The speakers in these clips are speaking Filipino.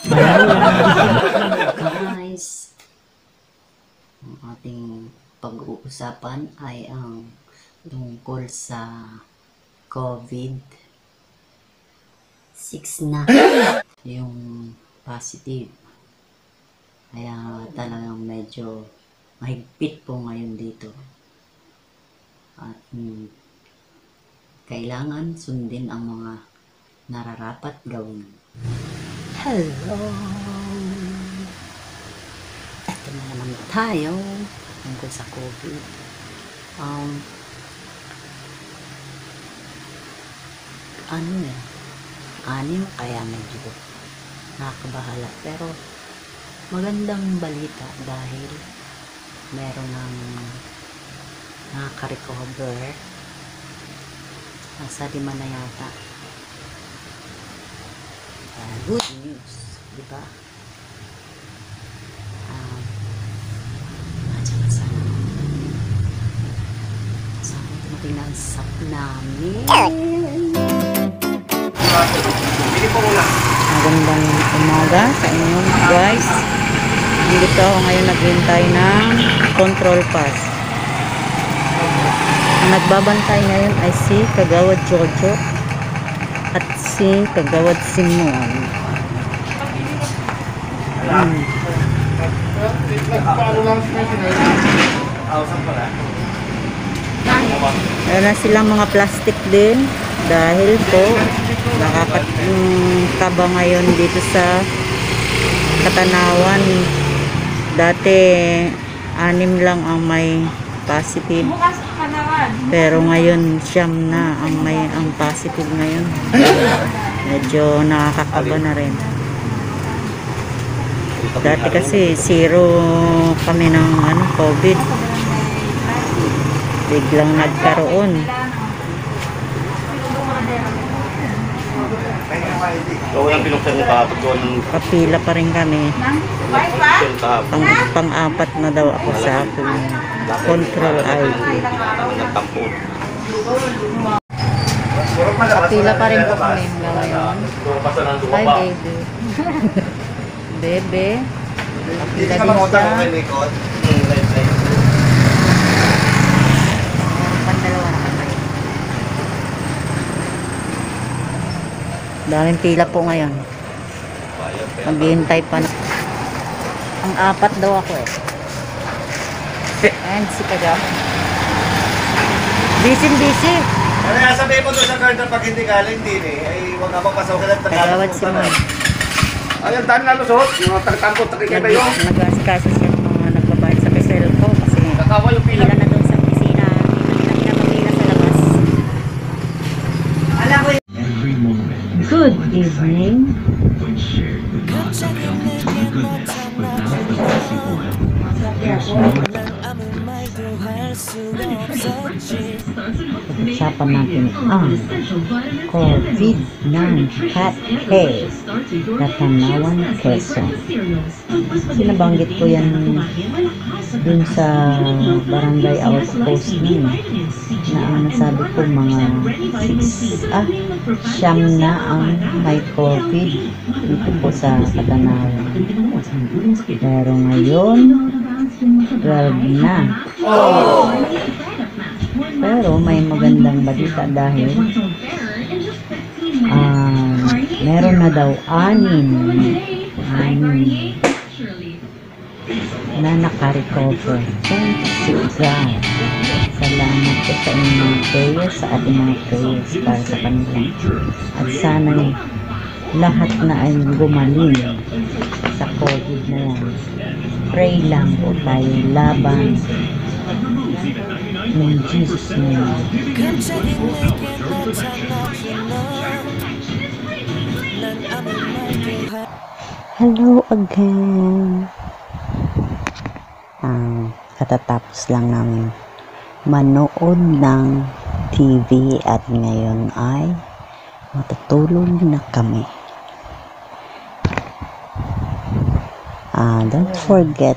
Guys, ang ating pag-uusapan ay ang tungkol sa COVID-6 na yung positive. Kaya talagang medyo mahigpit po ngayon dito. At kailangan sundin ang mga nararapat gawin. Hello! Ito na naman tayo tungkol sa COVID. Anim kaya medyo nakakabahala. Pero magandang balita dahil meron ng nakaka-recover. Nasa 5 na yata. Good news, di ba? Saan dumating na ang sap namin? Magandang umaga sa inyo guys. Dito ako ngayon naghintay ng control pass. Ang nagbabantay ngayon ay si Kagawad Jojo at si Kagawad Simon. Meron na silang mga plastic din dahil po nakakataba ngayon dito sa Katanawan. Dati 6 lang ang may positive, pero ngayon 9 na ang positive ngayon. Medyo nakakakaba na rin. Dati kasi 0 kami ng COVID, biglang nagkaroon. Kapila pa rin kami. Pang-apat na daw ako sa akin control ID. Kapila pa rin po kami ngayon. Hi baby. Bebe. Kapila din siya. Daming pila po ngayon. Maghihintay pa na. Ang 4 daw ako eh. And si Kagawad. Busy. Ano nga sabihin mo doon sa card pag hindi galing din eh. Ay huwag na magpasaw ka lang. Kagawad Simon. Ayun, daan na lusot. Yung tagtangkot, takikita yun. Nag-asikaso siya ng mga nagbabayad sa pesel ko kasi kakawa yung pila. na doon sa opisina. Hindi na pinapagila sa labas. Alam ko good evening. Pag-usapan natin ang COVID ng case Katanawan, Quezon. Sinabanggit ko yan dun sa barangay outpost nun na ang nasabi ko mga 9 na ang may COVID dito po sa Katanawan. Pero ngayon 12 na. Pero may magandang balita dahil meron na daw 6 na naka-recover. Thank you God. Salamat po sa inyong mga prayers, sa ating mga prayers para sa kanila. At sana'y lahat na ay gumaling sa COVID na yan. Pray lang po tayo laban in Jesus name. Hello again. Katatapos lang namin manood ng TV at ngayon ay matutulog na kami. Don't forget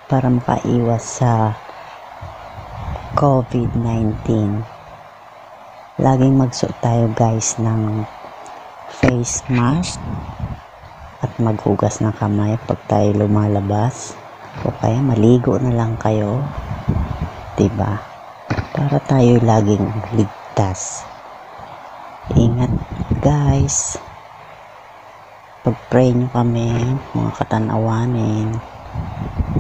para makaiwas sa COVID-19. Laging magsuot tayo guys ng face mask at maghugas ng kamay pag tayo lumalabas, o kaya maligo na lang kayo, diba? Para tayo laging ligtas. Ingat guys, pag-pray nyo kami mga katanawanin.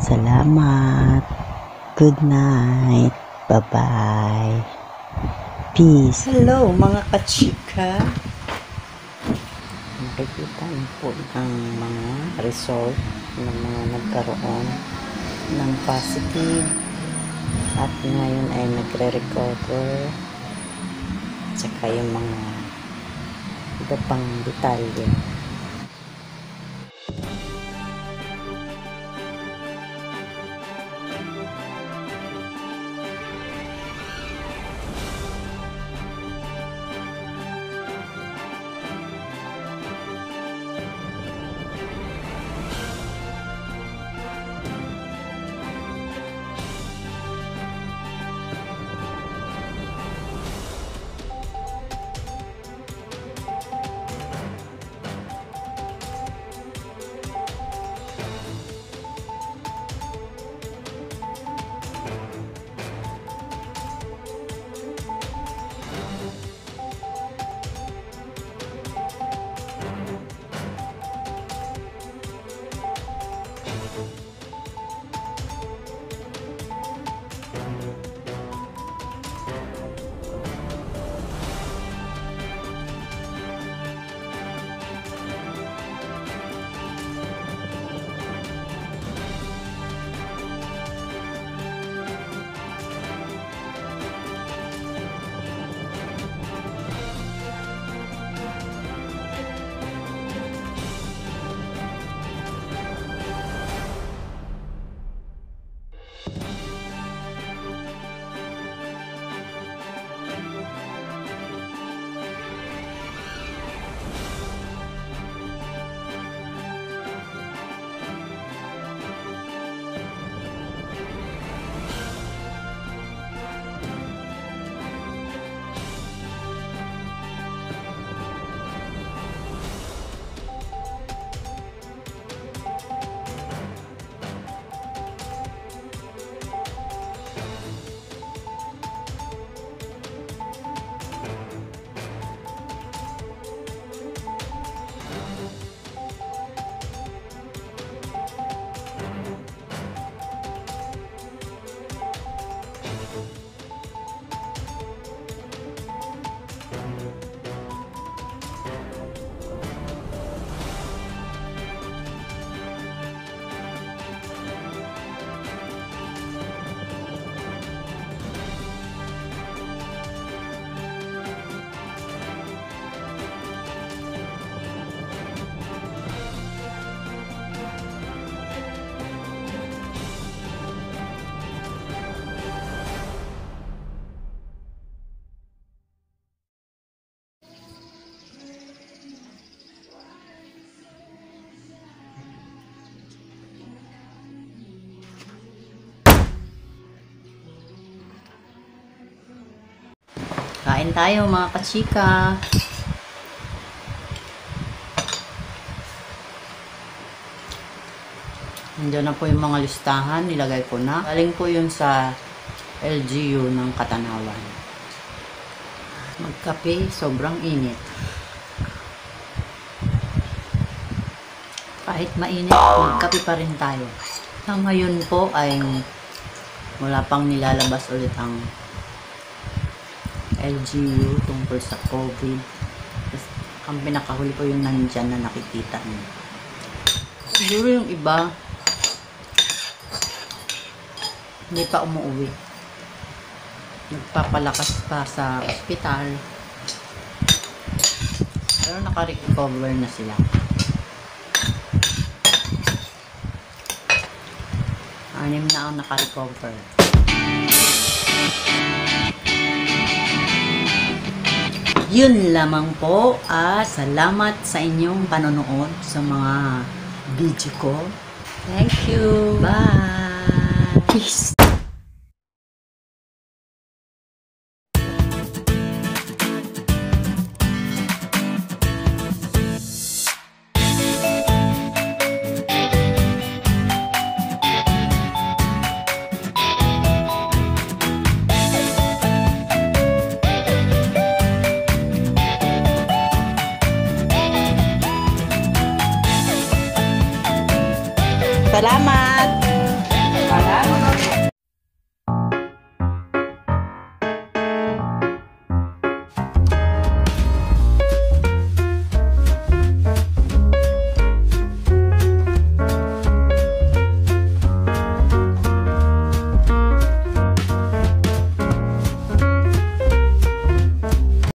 Salamat, good night, bye bye, peace. Hello mga kachika, nakikita niyo po ang mga result ng mga nagkaroon ng positive at ngayon ay nagre-recover, tsaka yung mga iba pang detalye. Kain tayo mga kachika. Nandiyan na po yung mga listahan, nilagay ko na. Galing po yun sa LGU ng Katanawan. Magkape, sobrang init. Kahit mainit, magkape pa rin tayo. Sa ngayon po ay wala pang nilalabas ulit ang LGU tungkol sa COVID. Ang pinakahuli ko yung nandyan na nakikita niyo. Siguro yung iba hindi pa umuwi, nagpapalakas pa sa ospital, pero naka-recover na sila. Anim na ang naka-recover. Yun lamang po. Salamat sa inyong panonood sa mga video ko. Thank you. Bye. Peace. Salamat!